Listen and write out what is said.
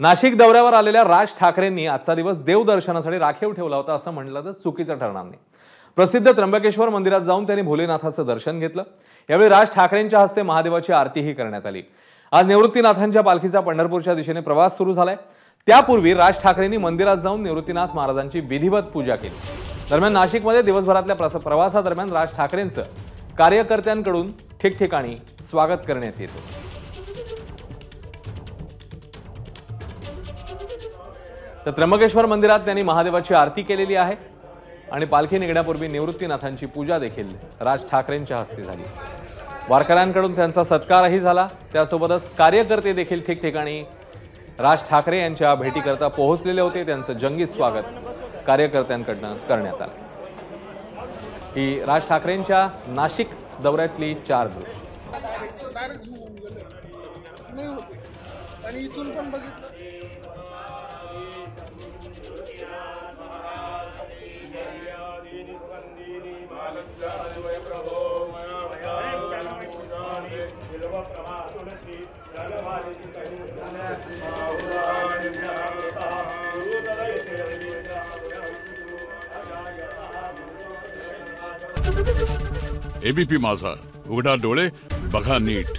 नाशिक दौऱ्यावर आलेल्या राज ठाकरेंनी आजचा दिवस देवदर्शनासाठी राखीव ठेवला होता असं म्हटलं तर चुकीचं ठरणार नाही। प्रसिद्ध त्र्यंबकेश्वर मंदिरात जाऊन त्यांनी भोलेनाथाचं दर्शन घेतलं। यावेळी राज ठाकरेंच्या हस्ते महादेवाची आरतीही करण्यात आली। आज निवृत्तीनाथांच्या पालखीचा पंढरपूरच्या दिशेने प्रवास सुरू झालाय। त्यापूर्वी राज ठाकरेंनी मंदिरात जाऊन निवृत्तीनाथ महाराजांची विधिवत पूजा केली। दरम्यान नाशिकमध्ये दिवसभरातल्या प्रवासादरम्यान राज ठाकरेंचं कार्यकर्त्यांकडून ठिकठिकाणी स्वागत करण्यात येतं। तर त्र्यंबकेश्वर मंदिरात त्यांनी महादेवाची आरती केलेली आहे आणि पालखी निघण्यापूर्वी निवृत्तीनाथांची पूजा देखील राज ठाकरेंच्या हस्ते झाली। वारकऱ्यांकडून त्यांचा सत्कारही झाला। त्यासोबतच कार्यकर्ते देखील ठिकठिकाणी राज ठाकरे यांच्या भेटीकरता पोहोचलेले होते। त्यांचं जंगी स्वागत कार्यकर्त्यांकडून करण्यात आलं। ही राज ठाकरेंच्या नाशिक दौऱ्यातली 4 दृश्य। एबीपी माझा, उघडा डोळे बघा नीट।